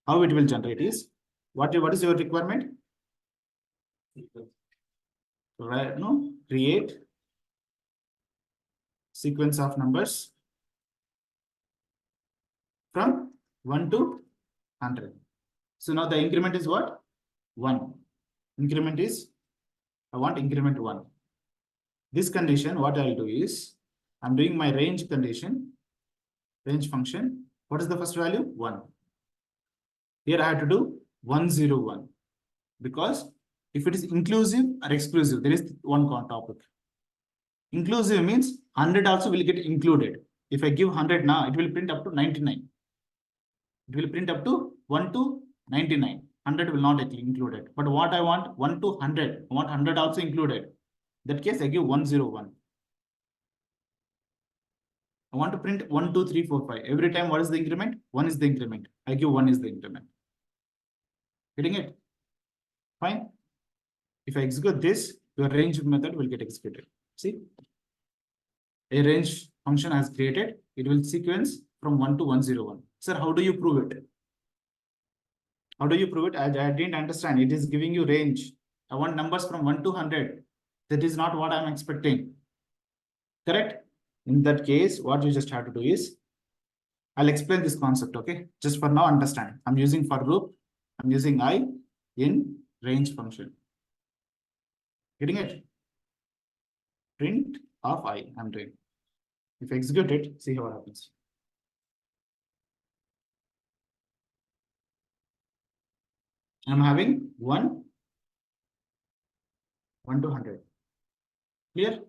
how it will generate is, what is your requirement? Right, no, create sequence of numbers from 1 to 100. So now the increment is what? 1. Increment is, I want increment 1. This condition, what I'll do is, I'm doing my range condition, range function. What is the first value? 1. Here I have to do 101, because if it is inclusive or exclusive, there is one topic. Inclusive means 100 also will get included. If I give 100 now, it will print up to 99. It will print up to 1 to 99. 100 will not be included. But what I want, 1 to 100. I want 100 also included. In that case, I give 101. I want to print 1, 2, 3, 4, 5. Every time, what is the increment? 1 is the increment. I give 1 is the increment. Getting it? Fine. If I execute this, your range method will get executed. See? A range function has created. It will sequence from 1 to 101. Sir, how do you prove it? How do you prove it? I didn't understand. It is giving you range. I want numbers from 1 to 100. That is not what I'm expecting. Correct? In that case, what you just have to do is, I'll explain this concept, okay? Just for now, understand. I'm using for loop. I'm using I in range function. Getting it? Print of I, I'm doing. If I execute it, see what happens. I'm having 1 to 100. Clear?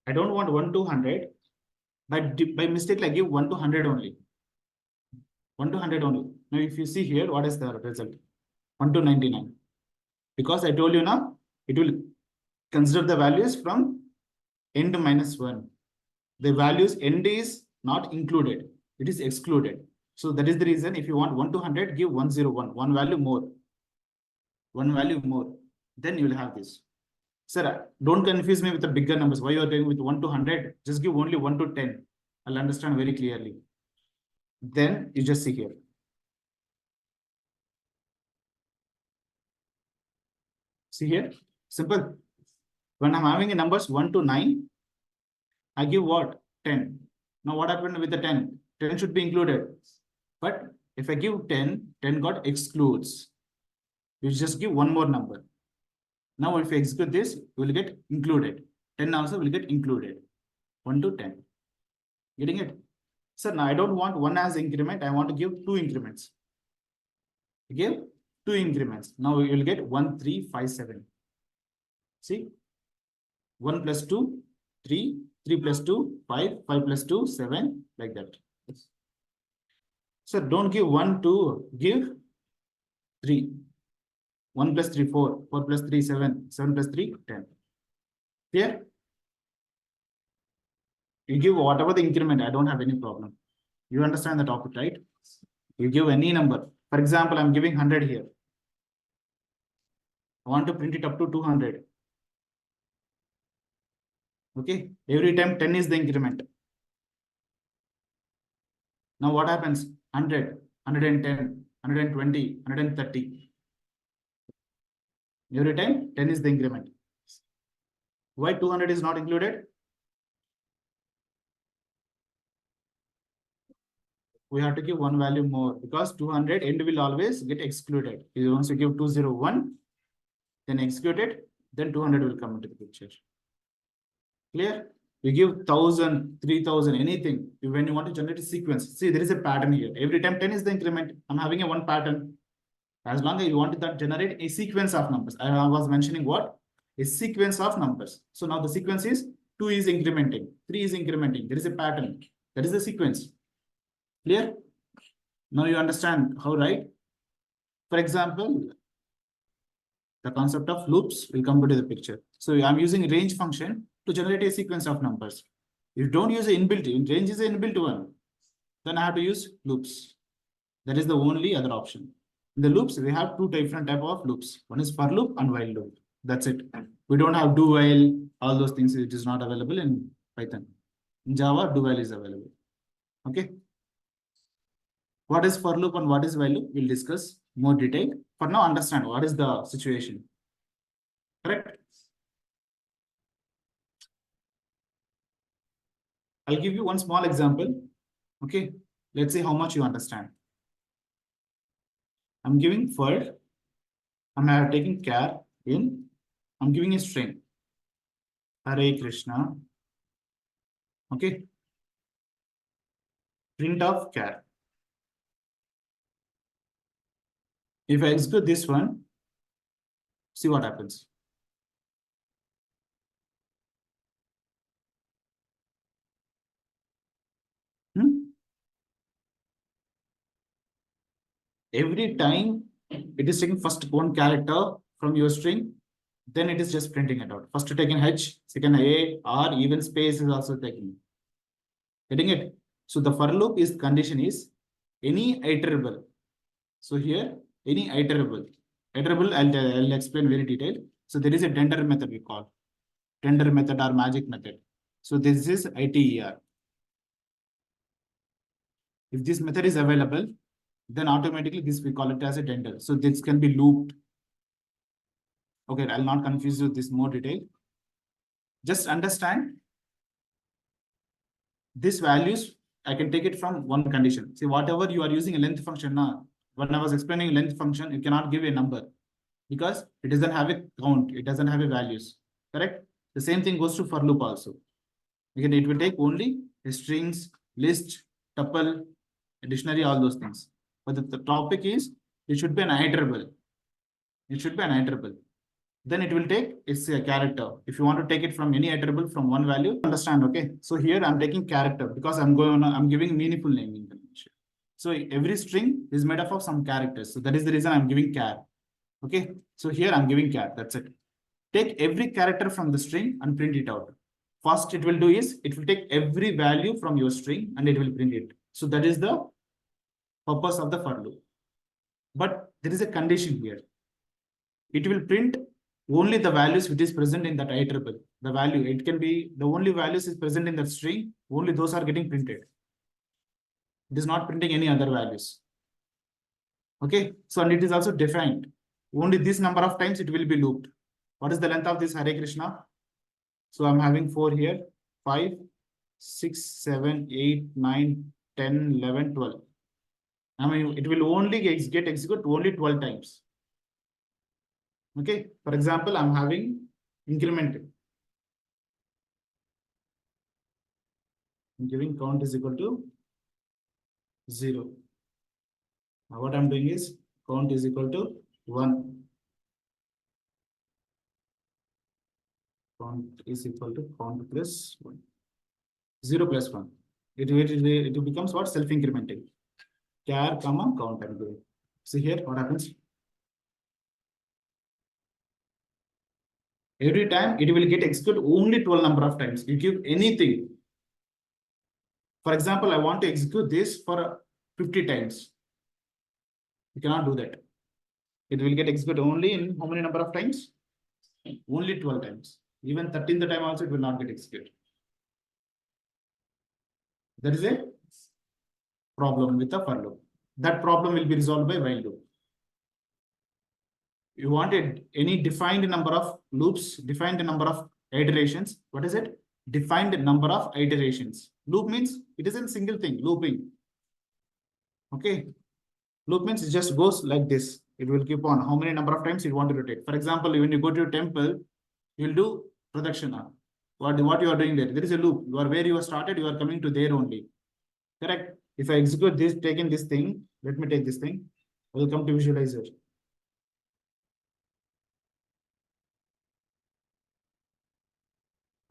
I don't want 1 to 100, but by mistake, I give 1 to 100 only. 1 to 100 only. Now, if you see here, what is the result? 1 to 99. Because I told you now, it will consider the values from end minus 1. The values end is not included. It is excluded. So that is the reason, if you want 1 to 100, give 101. One value more. One value more. Then you will have this. Sir, don't confuse me with the bigger numbers. Why you are doing with 1 to 100? Just give only 1 to 10. I'll understand very clearly. Then you just see here. See here? Simple. When I'm having a numbers 1 to 9, I give what? 10. Now what happened with the 10? 10 should be included. But if I give 10, 10 got excludes. You just give one more number. Now if you execute this, you will get included. 10 also will get included. 1 to 10. Getting it? Sir, now I don't want 1 as increment. I want to give 2 increments. Give 2 increments. Now you will get 1, 3, 5, 7. See? 1 plus 2, 3, 3 plus 2, 5, 5 plus 2, 7, like that. So don't give 1, 2, give 3. 1 plus 3, 4, 4 plus 3, 7, 7 plus 3, 10. Clear? You give whatever the increment, I don't have any problem. You understand the topic, right? You give any number. For example, I'm giving 100 here. I want to print it up to 200. Okay, every time 10 is the increment. Now what happens? 100, 110, 120, 130. Every time 10 is the increment. Why 200 is not included? We have to give one value more, because 200 end will always get excluded. Once you give 201, then execute it, then 200 will come into the picture. Clear? You give 1000, 3000, anything. When you want to generate a sequence, see, there is a pattern here. Every time 10 is the increment. I'm having a one pattern. As long as you want to generate a sequence of numbers. I was mentioning what? A sequence of numbers. So now the sequence is 2 is incrementing, 3 is incrementing. There is a pattern. That is the sequence. Clear? Now you understand how, right? For example, the concept of loops will come into the picture. So I'm using range function to generate a sequence of numbers. If you don't use an inbuilt, range is an inbuilt one, then I have to use loops. That is the only other option. In the loops, we have 2 different type of loops. One is for loop and while loop. That's it. We don't have do while, all those things. It is not available in Python. In Java, do while is available. Okay. What is for loop and what is while loop? We'll discuss more detail. For now, understand what is the situation. Correct? I'll give you one small example. Okay. Let's see how much you understand. I'm giving for, I'm taking care in, I'm giving a string. Hare Krishna. Okay. Print of char. If I execute this one, see what happens. Every time it is taking first one character from your string, then it is just printing it out. First taking H, second A, R, even space is also taking. Getting it? So the for loop is condition is any iterable. So here, any iterable. Iterable, I'll explain very detailed. So there is a tender method we call. Tender method or magic method. So this is ITER. If this method is available, then automatically this we call it as a tender. So this can be looped. Okay, I'll not confuse you with this more detail. Just understand these values, I can take it from one condition. See, whatever you are using a length function now, when I was explaining length function, you cannot give a number because it doesn't have a count, it doesn't have a values. Correct? The same thing goes to for loop also. Again, it will take only strings, list, tuple, dictionary, all those things. But the topic is it should be an iterable. It should be an iterable. Then it will take its a character. If you want to take it from any iterable from one value, understand, okay? So here I'm taking character because I'm giving meaningful naming convention. So every string is made up of some characters. So that is the reason I'm giving char. Okay. So here I'm giving char. That's it. Take every character from the string and print it out. First it will do is it will take every value from your string and it will print it. So that is the purpose of the for loop. But there is a condition here. It will print only the values which is present in that iterable. The value, it can be the only values is present in that string, only those are getting printed. It is not printing any other values. Okay, so and it is also defined. Only this number of times it will be looped. What is the length of this Hare Krishna? So I'm having 4 here, 5, 6, 7, 8, 9, 10, 11, 12. I mean, it will only get executed only 12 times. Okay, for example, I'm having increment. I'm giving count is equal to 0. Now what I'm doing is count is equal to 1. Count is equal to count plus 1. 0 plus 1. It becomes what? Self-incrementing. Char, comma, count I'm doing. See here what happens. Every time it will get executed only 12 number of times. You give anything. For example, I want to execute this for 50 times. You cannot do that. It will get executed only in how many number of times? Only 12 times. Even 13th time also it will not get executed. There is a problem with the for loop. That problem will be resolved by while loop. You wanted any defined number of loops, defined number of iterations. What is it? Defined number of iterations. Loop means it isn't single thing, looping. Okay. Loop means it just goes like this. It will keep on. How many number of times you want to rotate? For example, when you go to a temple, you'll do pradakshina. What you are doing there? There is a loop. You are where you are started, you are coming to there only. Correct? If I execute this, taking this thing, let me take this thing. I will come to visualizer.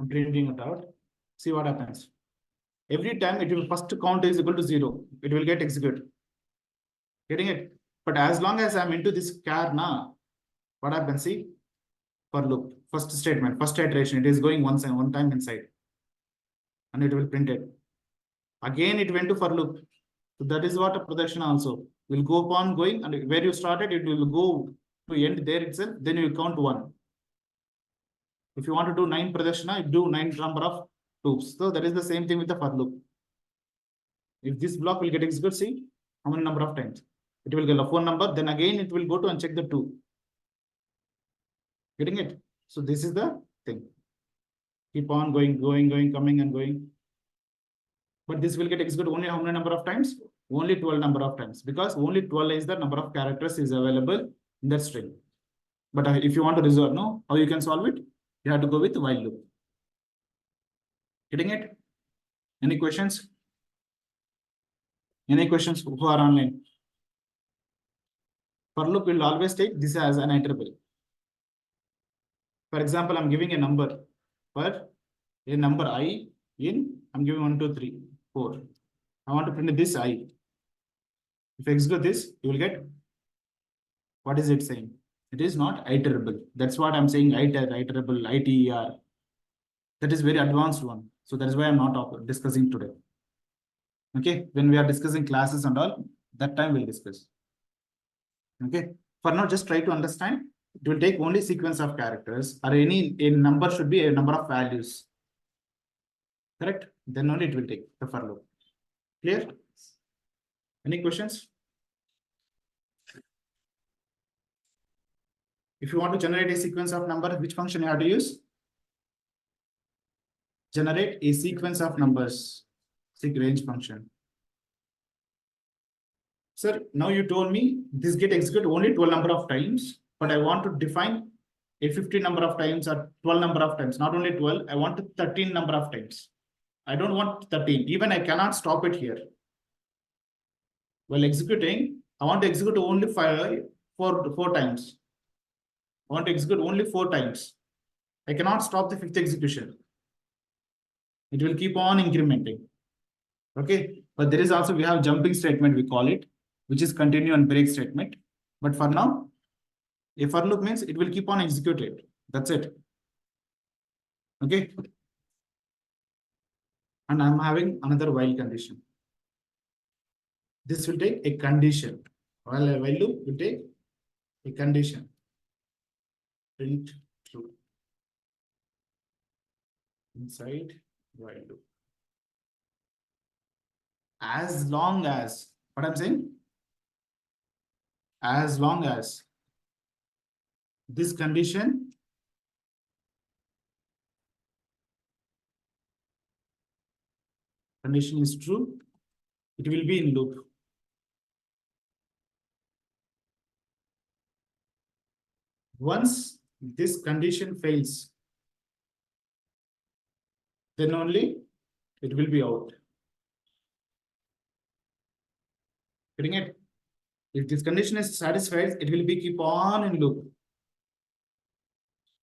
I'm printing it out. See what happens. Every time it will first count is equal to 0. It will get executed. Getting it? But as long as I'm into this char now, what happens? See, for loop, first statement, first iteration, it is going one time inside. And it will print it. Again, it went to for loop. So that is what a projection also will go upon going, and where you started, it will go to end there itself. Then you count 1. If you want to do 9 pradakshina, you do 9 number of loops. So that is the same thing with the for loop. If this block will get executed, see, How many number of times? It will get a phone number, then again it will go to and check the 2. Getting it? So this is the thing. Keep on going, coming and going. But this will get executed only how many number of times? Only 12 number of times, because only 12 is the number of characters is available in that string. But if you want to resolve, no, how you can solve it? You have to go with while loop. Getting it? Any questions? Any questions who are online? For loop will always take this as an iterable. For example, I'm giving a number for a number I in, I'm giving 1, 2, 3, 4. I want to print this I. If I execute this, you will get, what is it saying? It is not iterable. That's what I'm saying, iterable, ITER. That is very advanced one. So that is why I'm not discussing today. Okay, when we are discussing classes and all, that time we'll discuss. Okay, for now, just try to understand. It will take only sequence of characters, or a number should be a number of values. Correct? Then only it will take the for loop. Clear? Any questions? If you want to generate a sequence of number, which function you have to use? Generate a sequence of numbers. Seek range function. Sir, now you told me this get executed only 12 number of times, but I want to define a 50 number of times or 12 number of times. Not only 12, I want 13 number of times. I don't want 13. Even I cannot stop it here. While executing, I want to execute only four times. I want to execute only 4 times. I cannot stop the 5th execution. It will keep on incrementing. Okay, but there is also, we have jumping statement, we call it, which is continue and break statement. But for now, a for loop means it will keep on executed. That's it. Okay. And I'm having another while condition. This will take a condition. While a while loop will take a condition. Print true. Inside while loop. As long as, what I'm saying? As long as this condition is true, it will be in loop. Once this condition fails, then only it will be out. Getting it? If this condition is satisfied, it will be keep on in loop.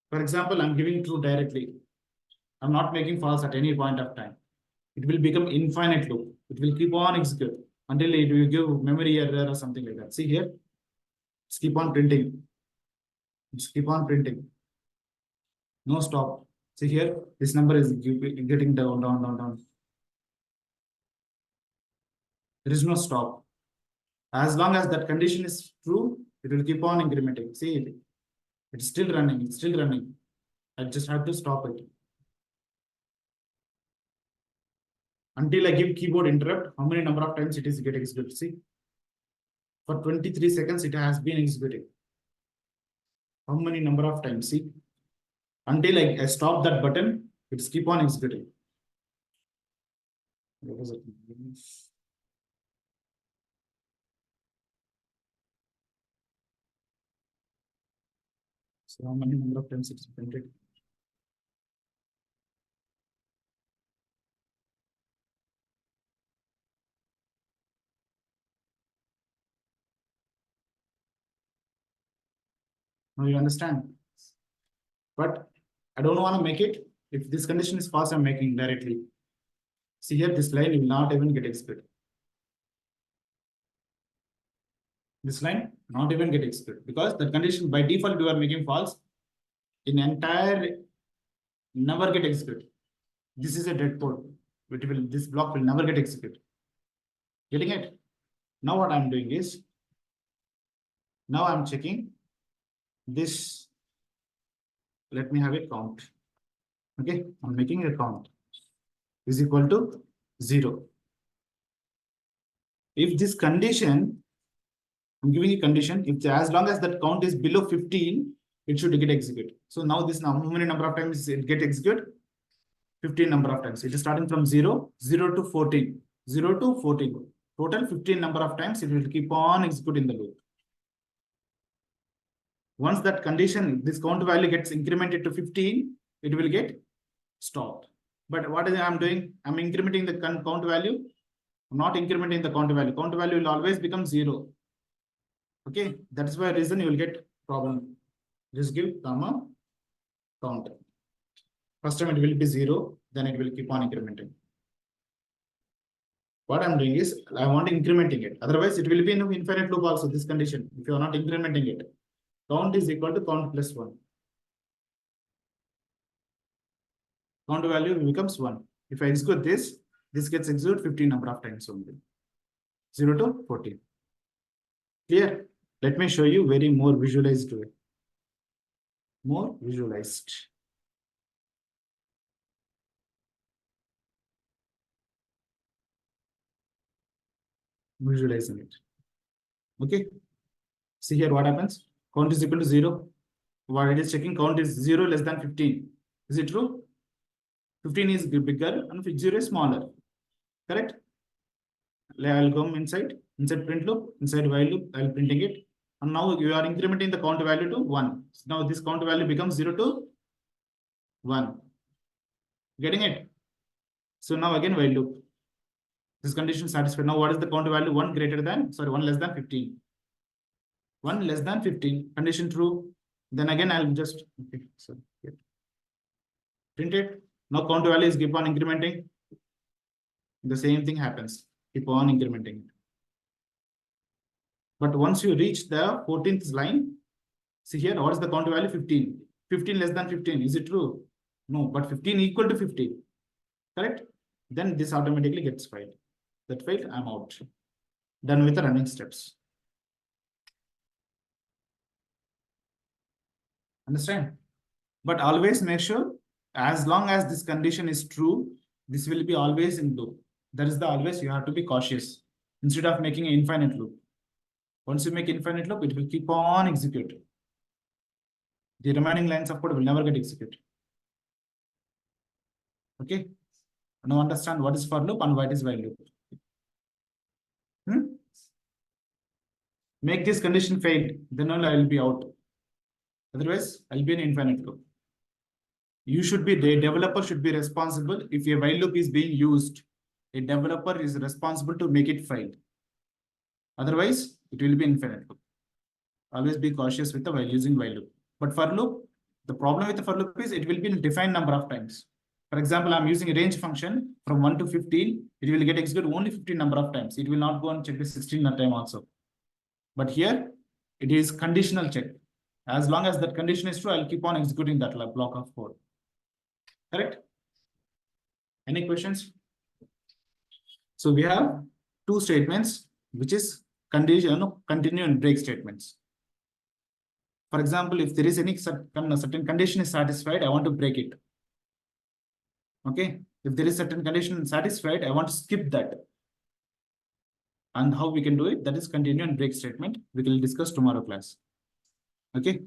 For example, I'm giving true directly. I'm not making false at any point of time. It will become infinite loop. It will keep on execute until it will give memory error or something like that. See here, it's keep on printing. It's keep on printing. No stop. See here, this number is getting down. There is no stop. As long as that condition is true, it will keep on incrementing. See, it's still running. It's still running. I just have to stop it. Until I give keyboard interrupt, how many number of times it is getting executed? See, for 23 seconds, it has been executing. How many number of times? See, until I stop that button, it's keep on executing. What was it? So how many number of times it's printed? Now you understand. But I don't want to make it. If this condition is false, I'm making directly. See here, this line will not even get executed. This line not even get executed because the condition by default you are making false. In entire never get executed. This is a dead code. This block will never get executed. Getting it? Now what I'm doing is, now I'm checking this. Let me have a count. Okay, I'm making a count is equal to 0. If this condition, I'm giving a condition, if as long as that count is below 15, it should get executed. So now this now, how many number of times it get executed? 15 number of times. It is starting from 0 to 14. 0 to 14. Total 15 number of times it will keep on executing the loop. Once that condition, this count value gets incremented to 15, it will get stopped. But what is I'm doing? I'm incrementing the count value. I'm not incrementing the count value. Count value will always become 0. Okay, that is why reason you will get problem. Just give comma count. First time it will be 0, then it will keep on incrementing. What I'm doing is I want incrementing it. Otherwise, it will be in an infinite loop also, this condition. If you are not incrementing it, count is equal to count plus 1. Count value becomes 1. If I execute this gets executed 15 number of times only. 0 to 14. Clear? Let me show you very more visualized way. More visualized. Visualizing it. Okay. See here what happens. Count is equal to 0. What it is checking, count is 0 less than 15. Is it true? 15 is bigger and 0 is smaller. Correct? I'll come inside print loop, inside while loop, I'll printing it. And now you are incrementing the count value to 1. So now this count value becomes 0 to 1. Getting it? So now again while loop. This condition satisfied. Now what is the count value? 1 greater than, sorry, 1 less than 15. 1 less than 15. Condition true. Then again I'll just okay, so yeah. Print it. Now count values keep on incrementing. The same thing happens. Keep on incrementing. But once you reach the 14th line, see here, what is the count value? 15. 15 less than 15. Is it true? No, but 15 equal to 50. Correct? Then this automatically gets filed. That failed, I'm out. Done with the running steps. Understand? But always make sure, as long as this condition is true, this will be always in loop. That is the always you have to be cautious instead of making an infinite loop. Once you make infinite loop, it will keep on executing. The remaining lines of code will never get executed. Okay. Now understand what is for loop and what is while loop. Make this condition failed, then only I will be out. Otherwise, I'll be in infinite loop. You should be, the developer should be responsible. If a while loop is being used, a developer is responsible to make it fail. Otherwise, it will be infinite loop. Always be cautious with the while using while loop. But for loop, the problem with the for loop is it will be in defined number of times. For example, I'm using a range function from 1 to 15. It will get executed only 15 number of times. It will not go and check the 16 time also. But here, it is conditional check. As long as that condition is true, I'll keep on executing that block of code. Correct? Any questions? So we have two statements, which is condition, continue and break statements. For example, if there is any certain condition is satisfied, I want to break it. Okay. If there is certain condition satisfied, I want to skip that. And how we can do it, that is continue and break statement. We will discuss tomorrow class. Okay.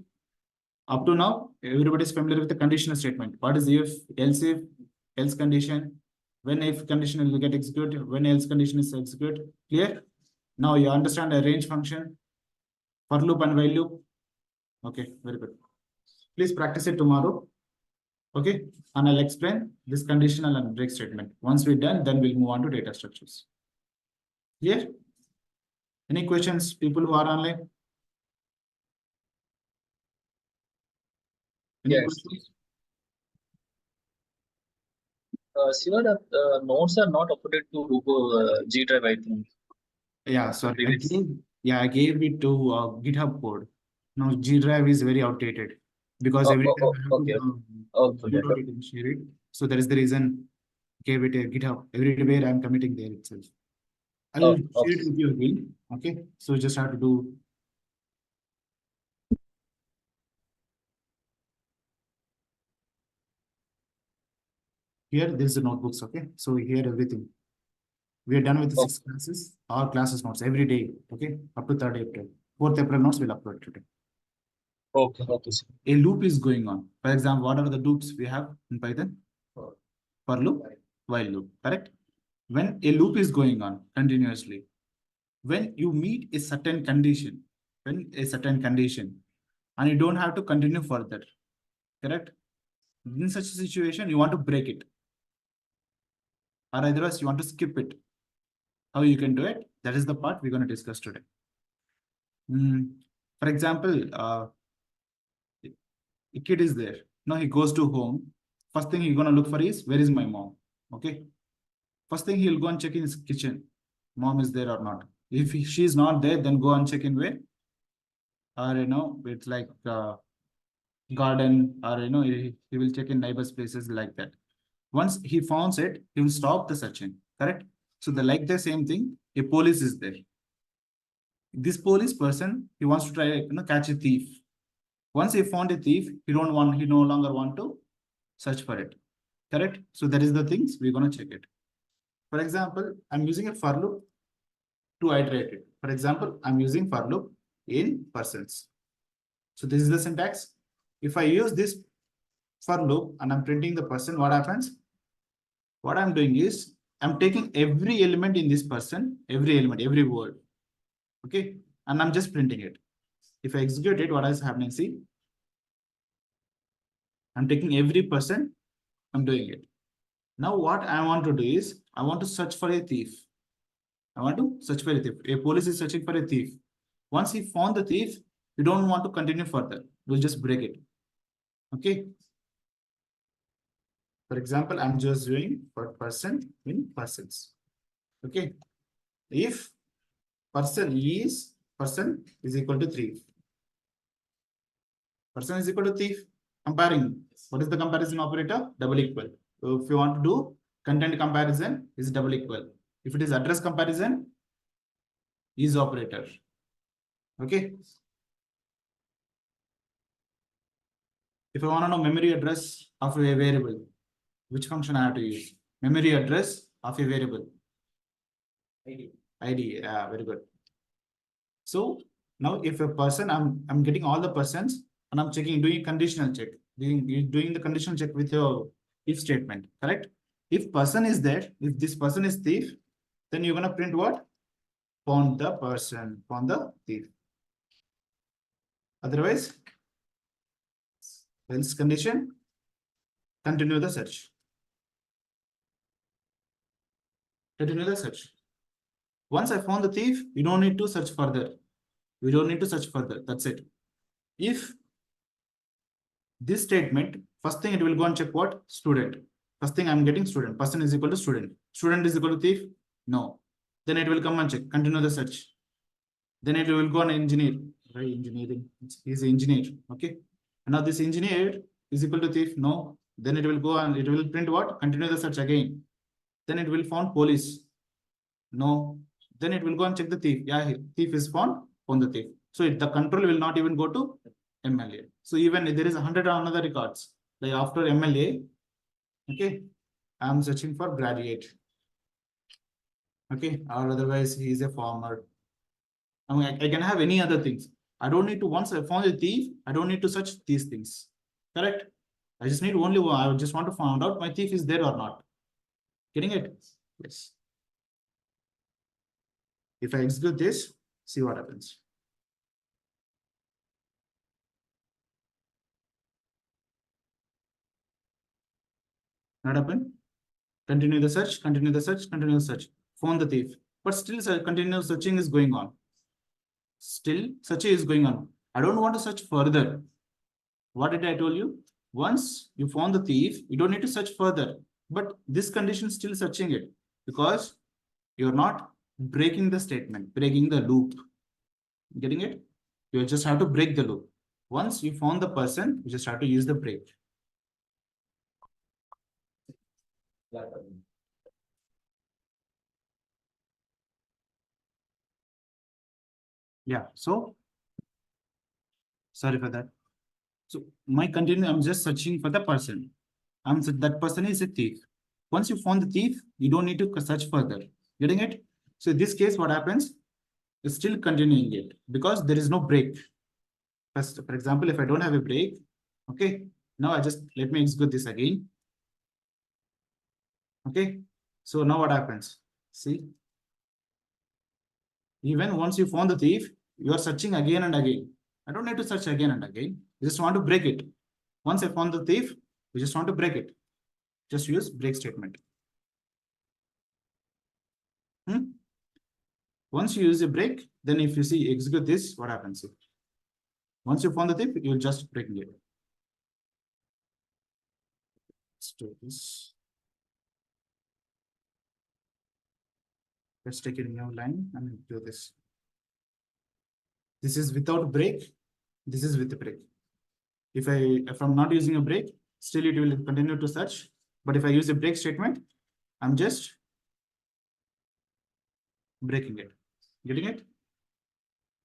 Up to now, everybody is familiar with the conditional statement. What is if, else condition, when if condition will get executed, when else condition is executed. Clear? Now you understand a range function, for loop and while loop. Okay, very good. Please practice it tomorrow. Okay, and I'll explain this conditional and break statement. Once we're done, then we'll move on to data structures. Clear? Any questions, people who are online? Any Yes. questions? Shiva, the nodes are not uploaded to G Drive, I think. Yeah, sorry. I gave it to GitHub code. Now G Drive is very outdated because every time I have Okay. to Okay. download it and share it. So that is the reason I gave it a GitHub. Everywhere I'm committing there itself. I'll share it with you again. Okay. So just have to do. Here, there's the notebooks. Okay. So here everything. We are done with the 6 classes, all classes notes every day. Okay, up to 3rd April. 4th April notes will upload today. Okay, okay, sir. A loop is going on. For example, what are the loops we have in Python? For loop, while loop, correct? When a loop is going on continuously, when you meet a certain condition, and you don't have to continue further, correct? In such a situation, you want to break it, or otherwise you want to skip it. How you can do it? That is the part we're going to discuss today. For example, a kid is there. Now he goes to home. First thing he's going to look for is, where is my mom? Okay. First thing he'll go and check in his kitchen. Mom is there or not. If she's not there, then go and check in where? Or, it's like garden, or, he will check in neighbors' places like that. Once he finds it, he will stop the searching, correct? So the same thing, a police is there. This police person, he wants to try, catch a thief. Once he found a thief, he no longer want to search for it, correct? So that is the things we're going to check it. For example, I'm using a for loop to iterate it. For example, I'm using for loop in %. So this is the syntax. If I use this for loop and I'm printing the %, what happens? What I'm doing is I'm taking every element in this every element, every word. Okay. And I'm just printing it. If I execute it, what is happening? See, I'm taking every %, I'm doing it. Now what I want to do is I want to search for a thief. I want to search for a thief. A police is searching for a thief. Once he found the thief, you don't want to continue further. We'll just break it. Okay. For example, I'm just doing for % in %. Okay. If person is equal to 3. Person is equal to thief. Comparing. What is the comparison operator? Double equal. So if you want to do content comparison, is double equal. If it is address comparison, is operator. Okay. If I want to know memory address of a variable, which function I have to use? Memory address of a variable. ID. Yeah, very good. So now if a person, I'm getting all the persons and I'm checking, doing conditional check, doing the conditional check with your if statement, correct? If person is there, if this person is thief, then you're gonna print what? Found the person, found the thief. Otherwise, else condition, continue the search. Continue the search. Once I found the thief, you don't need to search further. We don't need to search further. That's it. If this statement, first thing it will go and check what? Student. First thing I'm getting student. Person is equal to student. Student is equal to thief? No. Then it will come and check. Continue the search. Then it will go on engineer. Right? Engineering. He's an engineer. Okay. And now this engineer is equal to thief? No. Then it will go and it will print what? Continue the search again. Then it will found police. No. Then it will go and check the thief. Yeah, thief is found the thief. So the control will not even go to MLA. So even if there is 100 another records, like after MLA, okay, I'm searching for graduate. Okay, or otherwise he is a farmer. I mean, I can have any other things. I don't need to, once I found a thief, I don't need to search these things. Correct? I just need only one. I just want to find out my thief is there or not. Getting it? Yes. If I execute this, see what happens. Not happen? Continue the search, continue the search, continue the search. Found the thief. But still continuous searching is going on. Still searching is going on. I don't want to search further. What did I tell you? Once you found the thief, you don't need to search further. But this condition is still searching it because you're not breaking the statement, breaking the loop. Getting it? You just have to break the loop. Once you found the person, you just have to use the break. Yeah, so sorry for that. So my continue, I'm just searching for the person. That person is a thief. Once you found the thief, you don't need to search further. Getting it? So in this case, what happens? It's still continuing it because there is no break. First, for example, if I don't have a break, okay, now I just let me execute this again. Okay, so now what happens? See, even once you found the thief, you are searching again and again. I don't need to search again and again. I just want to break it. Once I found the thief, we just want to break it. Just use break statement. Once you use a break, then if you see execute this, what happens? Once you found the thief, you'll just break it. Let's do this. Let's take a new line and do this. This is without break. This is with a break. If I'm not using a break, still it will continue to search. But if I use a break statement, I'm just breaking it. Getting it?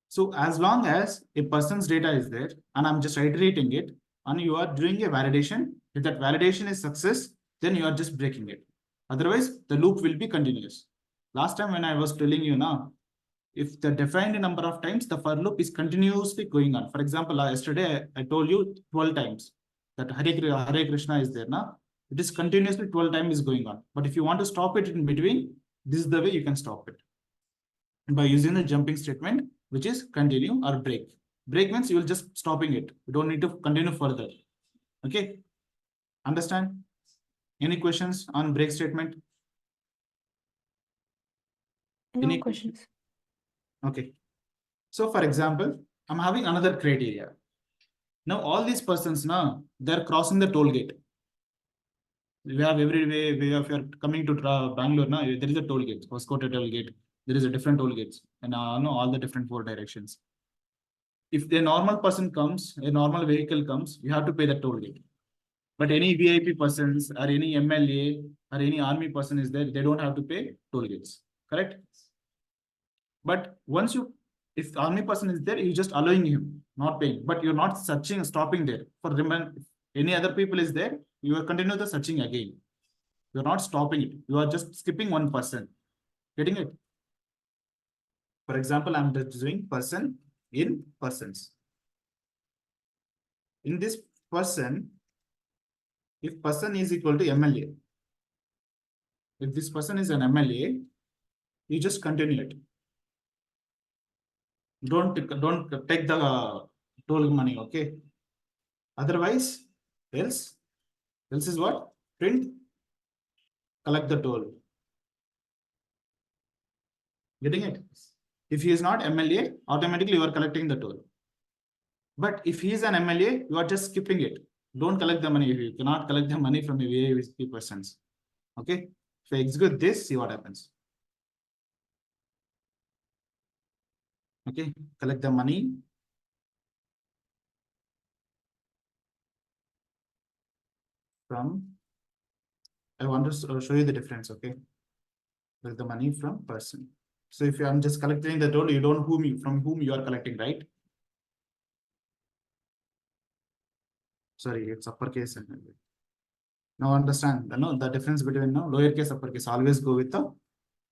So as long as a person's data is there and I'm just iterating it and you are doing a validation, if that validation is success, then you are just breaking it. Otherwise, the loop will be continuous. Last time when I was telling you now, if the defined number of times the for loop is continuously going on. For example, yesterday I told you 12 times that Hare Krishna is there now. It is continuously 12 times is going on. But if you want to stop it in between, this is the way you can stop it. By using the jumping statement, which is continue or break. Break means you will just stopping it. You don't need to continue further. Okay. Understand? Any questions on break statement? No questions. Okay. So for example, I'm having another criteria. Now all these persons now they're crossing the toll gate. We have every way. If you're coming to Bangalore now, there is a toll gate. Hoskote toll gate. There is a different toll gates, and no all the different 4 directions. If a normal person comes, a normal vehicle comes, you have to pay the toll gate. But any VIP persons or any MLA or any army person is there, they don't have to pay toll gates. Correct? But once you, if the army person is there, you just allowing him, not paying. But you're not searching, stopping there. For remember, any other people is there, you are continue the searching again. You're not stopping it. You are just skipping one person. Getting it? For example, I'm just doing person in persons. In this person, if person is equal to MLA, if this person is an MLA, you just continue it. Don't take the toll money, okay? Otherwise, else is what? Print, collect the toll. Getting it? If he is not MLA, automatically you are collecting the toll. But if he is an MLA, you are just skipping it. Don't collect the money. You cannot collect the money from a VIP persons. Okay? If I execute this, see what happens. Okay, collect the money. From, I want to show you the difference, okay? Collect the money from person. So if I'm just collecting the toll, you don't from whom you are collecting, right? Sorry, it's uppercase. Now understand, the difference between lowercase, uppercase. Always go with the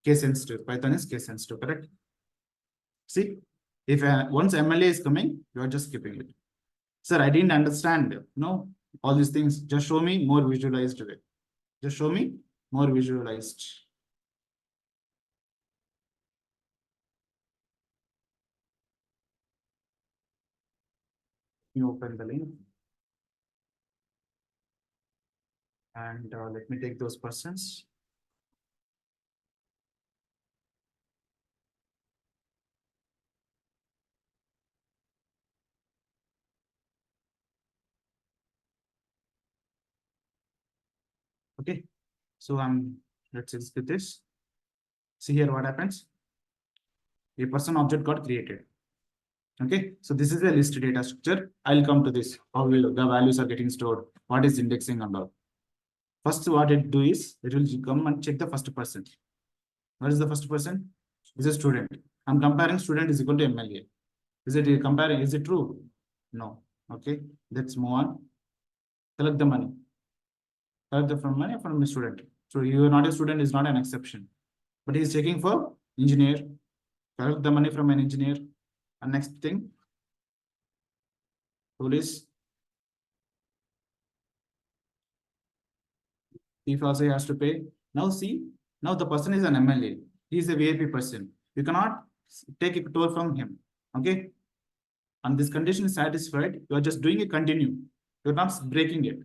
case sensitive. Python is case sensitive, correct? See, if once MLA is coming, you are just skipping it. Sir, I didn't understand. No, all these things. Just show me more visualized way. Just show me more visualized. You open the link. And let me take those persons. Okay, so let's execute this. See here what happens. A person object got created. Okay, so this is a list data structure. I'll come to this. How will the values are getting stored? What is indexing and all. First, what it do is it will come and check the first person. What is the first person? Is a student. I'm comparing student is equal to MLA. Is it comparing? Is it true? No. Okay, let's move on. Collect the money. Collect the money from a student. So you are not a student is not an exception. but he's checking for engineer, collect the money from an engineer. And next thing, police. Thief also he has to pay. Now see, now the person is an MLA. He is a VIP person. You cannot take a toll from him. Okay. And this condition is satisfied. You are just doing a continue. You're not breaking it.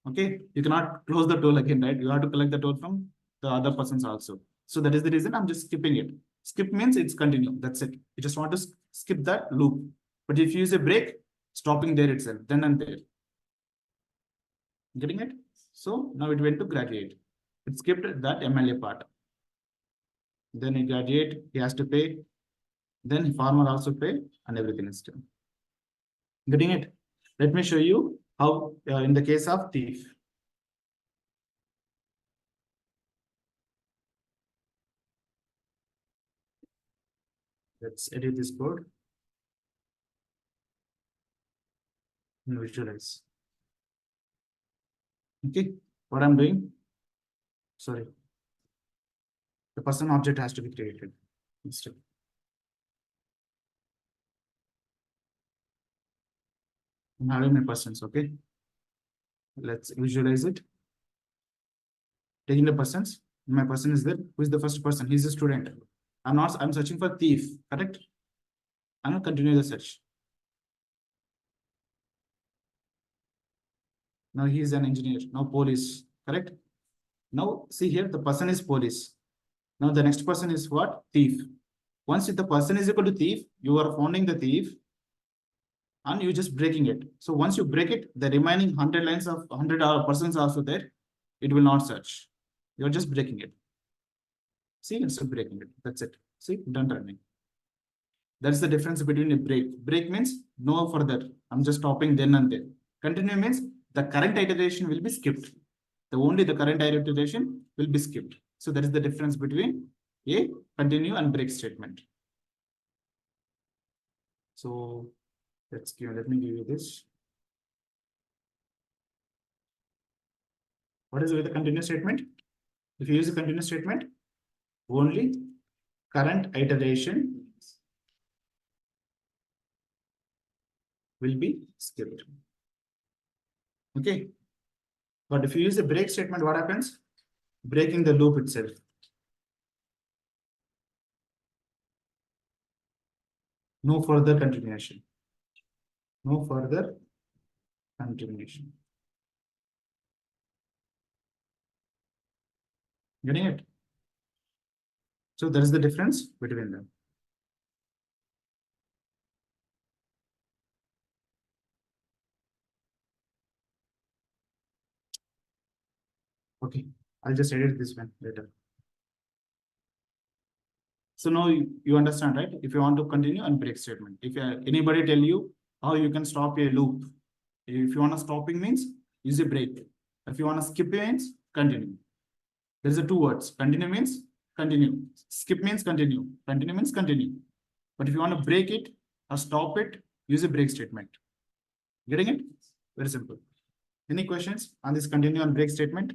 Okay. You cannot close the toll again, right? You have to collect the toll from the other persons also. So that is the reason I'm just skipping it. Skip means it's continue. That's it. You just want to skip that loop. But if you use a break, stopping there itself, then and there. Getting it? So now it went to graduate. It skipped that MLA part. Then he graduate, he has to pay. Then farmer also pay, and everything is done. Getting it? Let me show you how in the case of thief. Let's edit this code and visualize. Okay, what I'm doing? Sorry. The person object has to be created instead. I'm having my persons, okay? Let's visualize it. Taking the persons, my person is there. Who is the first person? He's a student. I'm searching for thief, correct? I'm going to continue the search. Now he is an engineer. Now police, correct? Now see here, the person is police. Now the next person is what? Thief. Once the person is equal to thief, you are finding the thief and you just breaking it. So once you break it, the remaining 100 lines of 100 persons also there, it will not search. You're just breaking it. See, instead of breaking it. That's it. See, done running. That's the difference between a break. Break means no further. I'm just stopping then and there. Continue means the current iteration will be skipped. Only the current iteration will be skipped. So that is the difference between a continue and break statement. So let me give you this. What is with the continue statement? If you use a continue statement, only current iteration will be skipped. Okay. But if you use a break statement, what happens? Breaking the loop itself. No further continuation. No further continuation. Getting it? So there is the difference between them. Okay, I'll just edit this one later. So now you understand, right? If you want to continue and break statement. If anybody tell you how you can stop a loop, if you want to stopping means use a break. If you want to skip means continue. There's a two words. Continue means continue. Skip means continue. Continue means continue. But if you want to break it or stop it, use a break statement. Getting it? Very simple. Any questions on this continue and break statement?